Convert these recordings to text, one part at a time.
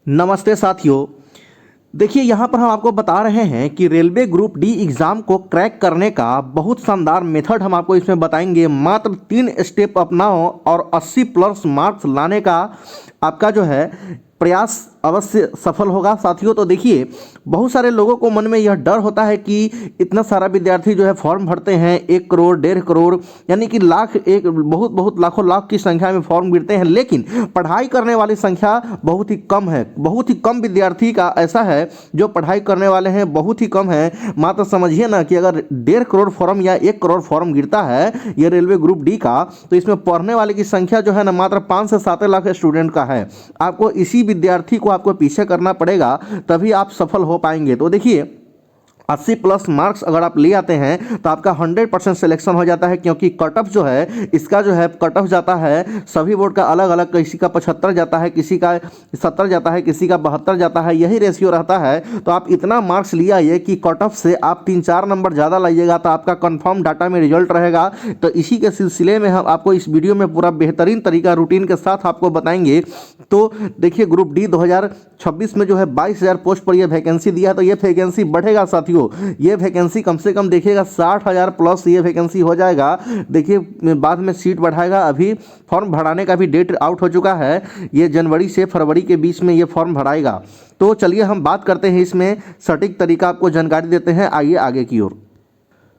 नमस्ते साथियों। देखिए यहाँ पर हम आपको बता रहे हैं कि रेलवे ग्रुप डी एग्ज़ाम को क्रैक करने का बहुत शानदार मेथड हम आपको इसमें बताएंगे। मात्र 3 स्टेप अपनाओ और 80 प्लस मार्क्स लाने का आपका जो है प्रयास अवश्य सफल होगा साथियों। तो देखिए बहुत सारे लोगों को मन में यह डर होता है कि इतना सारा विद्यार्थी जो है फॉर्म भरते हैं, 1 करोड़ 1.5 करोड़ यानी कि लाख, एक बहुत बहुत लाखों लाख की संख्या में फॉर्म गिरते हैं, लेकिन पढ़ाई करने वाली संख्या बहुत ही कम है। बहुत ही कम विद्यार्थी का ऐसा है जो पढ़ाई करने वाले हैं, बहुत ही कम है। मात्र समझिए ना कि अगर 1.5 करोड़ फॉर्म या 1 करोड़ फॉर्म गिरता है ये रेलवे ग्रुप डी का, तो इसमें पढ़ने वाले की संख्या जो है ना मात्र 5 से 7 लाख स्टूडेंट का है। आपको इसी विद्यार्थी को आपको पीछे करना पड़ेगा, तभी आप सफल हो पाएंगे। तो देखिए 80 प्लस मार्क्स अगर आप ले आते हैं तो आपका 100% सिलेक्शन हो जाता है, क्योंकि कट ऑफ जो है इसका जो है कट ऑफ जाता है सभी बोर्ड का अलग अलग। किसी का 75 जाता है, किसी का 70 जाता है, किसी का 72 जाता है, यही रेशियो रहता है। तो आप इतना मार्क्स ले आइए कि कट ऑफ से आप 3-4 नंबर ज़्यादा लाइएगा तो आपका कंफर्म डाटा में रिजल्ट रहेगा। तो इसी के सिलसिले में हम आपको इस वीडियो में पूरा बेहतरीन तरीका रूटीन के साथ आपको बताएंगे। तो देखिए ग्रुप डी 2026 में जो है 22,000 पोस्ट पर यह वैकेंसी दिया है, तो ये वैकेंसी बढ़ेगा साथियों। ये वैकेंसी कम से कम देखिएगा 60,000 प्लस ये वैकेंसी हो जाएगा। देखिए बाद में सीट बढ़ाएगा। अभी फॉर्म भराने का भी डेट आउट हो चुका है, ये जनवरी से फरवरी के बीच में ये फॉर्म भराएगा। तो चलिए हम बात करते हैं इसमें सटीक तरीका आपको जानकारी देते हैं। आइए आगे की ओर।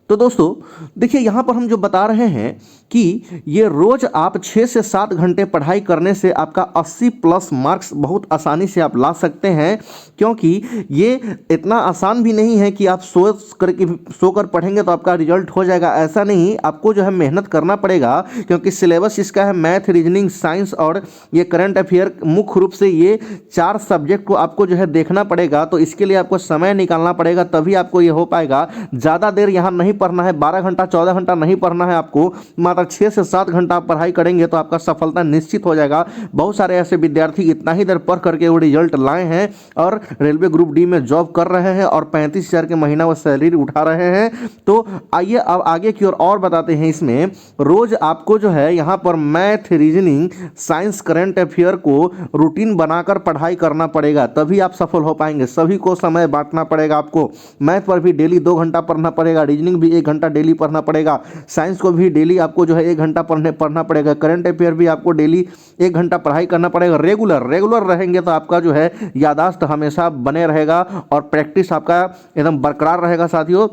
तो दोस्तों देखिए यहाँ पर हम जो बता रहे हैं कि ये रोज़ आप 6 से 7 घंटे पढ़ाई करने से आपका 80 प्लस मार्क्स बहुत आसानी से आप ला सकते हैं, क्योंकि ये इतना आसान भी नहीं है कि आप सोकर पढ़ेंगे तो आपका रिजल्ट हो जाएगा। ऐसा नहीं, आपको जो है मेहनत करना पड़ेगा, क्योंकि सिलेबस इसका है मैथ, रीजनिंग, साइंस और ये करंट अफेयर। मुख्य रूप से ये 4 सब्जेक्ट को आपको जो है देखना पड़ेगा। तो इसके लिए आपको समय निकालना पड़ेगा, तभी आपको ये हो पाएगा। ज़्यादा देर यहाँ नहीं पढ़ना है, 12 घंटा 14 घंटा नहीं पढ़ना है आपको। मात्र 6 से 7 घंटा आप पढ़ाई करेंगे तो आपका सफलता निश्चित हो जाएगा। बहुत सारे ऐसे विद्यार्थी इतना ही देर पढ़ करके वो रिजल्ट लाए हैं और रेलवे ग्रुप डी में जॉब कर रहे हैं और 35,000 के महीना वो सैलरी उठा रहे हैं। तो आइए अब आगे की ओर और बताते हैं। इसमें रोज आपको जो है यहाँ पर math, reasoning, science, current affair को रूटीन बनाकर पढ़ाई करना पड़ेगा, तभी आप सफल हो पाएंगे। सभी को समय बांटना पड़ेगा आपको। मैथ पर भी डेली 2 घंटा पढ़ना पड़ेगा, रीजनिंग भी 1 घंटा डेली पढ़ना पड़ेगा, साइंस को भी डेली आपको जो है 1 घंटा पढ़ना पड़ेगा, करंट अफेयर भी आपको डेली 1 घंटा पढ़ाई करना पड़ेगा। रेगुलर रहेंगे तो आपका जो है याददाश्त हमेशा बने रहेगा और प्रैक्टिस आपका एकदम बरकरार रहेगा साथियों।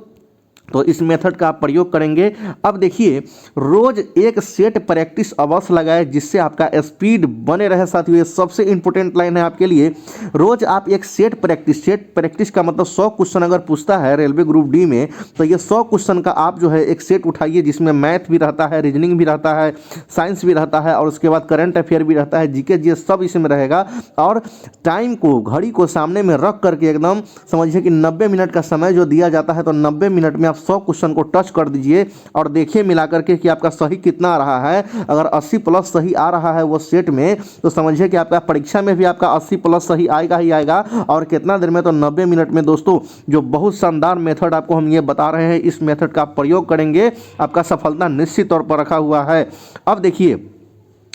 तो इस मेथड का आप प्रयोग करेंगे। अब देखिए रोज एक सेट प्रैक्टिस अवश्य लगाए, जिससे आपका स्पीड बने रहे साथियों। ये सबसे इंपॉर्टेंट लाइन है आपके लिए। रोज आप एक सेट प्रैक्टिस का मतलब 100 क्वेश्चन अगर पूछता है रेलवे ग्रुप डी में, तो ये 100 क्वेश्चन का आप जो है एक सेट उठाइए, जिसमें मैथ भी रहता है, रीजनिंग भी रहता है, साइंस भी रहता है और उसके बाद करंट अफेयर भी रहता है, जीके जी सब इसमें रहेगा। और टाइम को, घड़ी को सामने में रख करके एकदम समझिए कि 90 मिनट का समय जो दिया जाता है, तो 90 मिनट में 100 क्वेश्चन को टच कर दीजिए और देखिए मिला करके कि आपका सही कितना आ रहा है। अगर 80 प्लस सही आ रहा है वो सेट में, तो समझिए कि आपका परीक्षा में भी आपका 80 प्लस सही आएगा ही आएगा। और कितना देर में, तो 90 मिनट में दोस्तों। जो बहुत शानदार मेथड आपको हम ये बता रहे हैं, इस मेथड का प्रयोग करेंगे, आपका सफलता निश्चित तौर पर रखा हुआ है। अब देखिए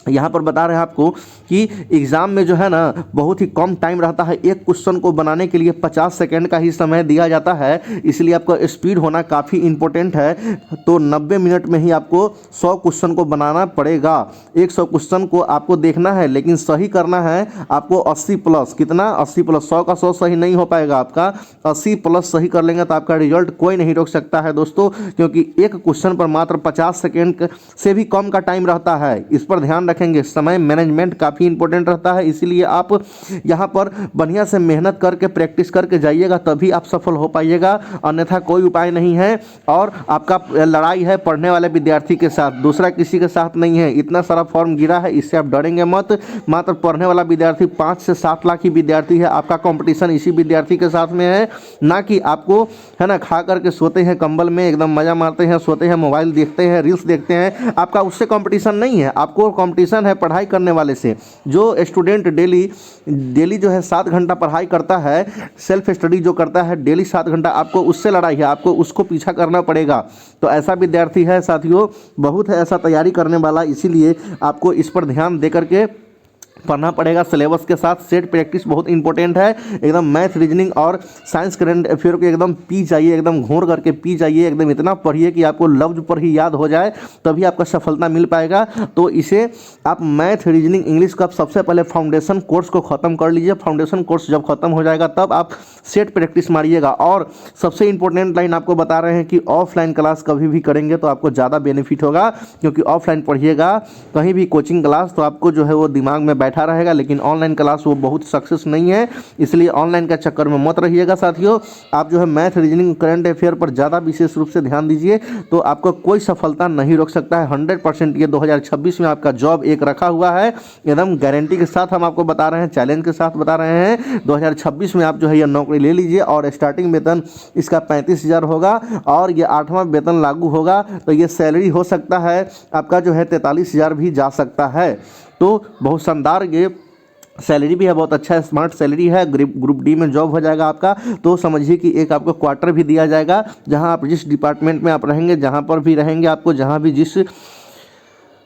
यहाँ पर बता रहे हैं आपको कि एग्ज़ाम में जो है ना बहुत ही कम टाइम रहता है। एक क्वेश्चन को बनाने के लिए 50 सेकंड का ही समय दिया जाता है, इसलिए आपका स्पीड होना काफ़ी इंपॉर्टेंट है। तो 90 मिनट में ही आपको 100 क्वेश्चन को बनाना पड़ेगा। 100 क्वेश्चन को आपको देखना है, लेकिन सही करना है आपको 80 प्लस। कितना? 80 प्लस। 100 का 100 सही नहीं हो पाएगा आपका, 80 प्लस सही कर लेंगे तो आपका रिजल्ट कोई नहीं रोक सकता है दोस्तों, क्योंकि एक क्वेश्चन पर मात्र 50 सेकेंड से भी कम का टाइम रहता है। इस पर ध्यान रखेंगे। समय मैनेजमेंट काफ़ी इंपॉर्टेंट रहता है, इसीलिए आप यहाँ पर बढ़िया से मेहनत करके प्रैक्टिस करके जाइएगा, तभी आप सफल हो पाइएगा। अन्यथा कोई उपाय नहीं है। और आपका लड़ाई है पढ़ने वाले विद्यार्थी के साथ, दूसरा किसी के साथ नहीं है। इतना सारा फॉर्म गिरा है, इससे आप डरेंगे मत। मात्र पढ़ने वाला विद्यार्थी 5 से 7 लाख ही विद्यार्थी है। आपका कंपटीशन इसी विद्यार्थी के साथ में है, ना कि आपको है ना खा करके सोते हैं कंबल में, एकदम मज़ा मारते हैं, सोते हैं, मोबाइल देखते हैं, रील्स देखते हैं। आपका उससे कंपटीशन नहीं है, आपको कंपटीशन है पढ़ाई करने वाले से। जो स्टूडेंट डेली जो है 7 घंटा पढ़ाई करता है, सेल्फ स्टडी जो करता है डेली 7 घंटा, आपको उससे लड़ाई है, आपको उसको पीछा करना पड़ेगा। तो ऐसा विद्यार्थी है साथियों, बहुत है ऐसा तैयारी करने वाला, इसीलिए आपको इस पर ध्यान दे करके पढ़ना पड़ेगा सिलेबस के साथ। सेट प्रैक्टिस बहुत इंपॉर्टेंट है, एकदम मैथ रीजनिंग और साइंस करंट अफेयर को एकदम पी जाइए, एकदम घोर करके पी जाइए, एकदम इतना पढ़िए कि आपको लफ्ज पर ही याद हो जाए, तभी आपका सफलता मिल पाएगा। तो इसे आप मैथ रीजनिंग इंग्लिश का सबसे पहले फाउंडेशन कोर्स को ख़त्म कर लीजिए। फाउंडेशन कोर्स जब खत्म हो जाएगा तब आप सेट प्रैक्टिस मारिएगा। और सबसे इंपॉर्टेंट लाइन आपको बता रहे हैं कि ऑफलाइन क्लास कभी भी करेंगे तो आपको ज़्यादा बेनिफिट होगा, क्योंकि ऑफलाइन पढ़िएगा कहीं भी कोचिंग क्लास तो आपको जो है वो दिमाग में बैठा रहेगा, लेकिन ऑनलाइन क्लास वो बहुत सक्सेस नहीं है, इसलिए ऑनलाइन का चक्कर में मत रहिएगा साथियों। आप जो है मैथ रीजनिंग करंट अफेयर पर ज़्यादा विशेष रूप से ध्यान दीजिए, तो आपको कोई सफलता नहीं रोक सकता है। 100% ये 2026 में आपका जॉब एक रखा हुआ है, एकदम गारंटी के साथ हम आपको बता रहे हैं, चैलेंज के साथ बता रहे हैं। 2026 में आप जो है ये नौकरी ले लीजिए, और स्टार्टिंग वेतन इसका 35,000 होगा, और ये 8वां वेतन लागू होगा तो ये सैलरी हो सकता है आपका जो है 43,000 भी जा सकता है। तो बहुत शानदार ये सैलरी भी है, बहुत अच्छा है, स्मार्ट सैलरी है। ग्रुप डी में जॉब हो जाएगा आपका, तो समझिए कि एक आपको क्वार्टर भी दिया जाएगा, जहां आप जिस डिपार्टमेंट में आप रहेंगे, जहां पर भी रहेंगे, आपको जहां भी जिस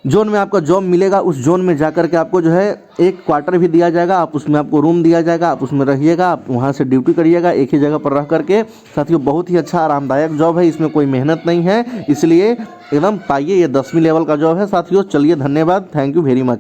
जोन में आपका जॉब मिलेगा उस जोन में जाकर के आपको जो है एक क्वार्टर भी दिया जाएगा, आप उसमें आपको रूम दिया जाएगा, आप उसमें रहिएगा, आप वहाँ से ड्यूटी करिएगा एक ही जगह पर रह करके। साथियों बहुत ही अच्छा आरामदायक जॉब है, इसमें कोई मेहनत नहीं है, इसलिए एकदम पाइए, ये 10वीं लेवल का जॉब है साथियों। चलिए धन्यवाद, थैंक यू वेरी मच।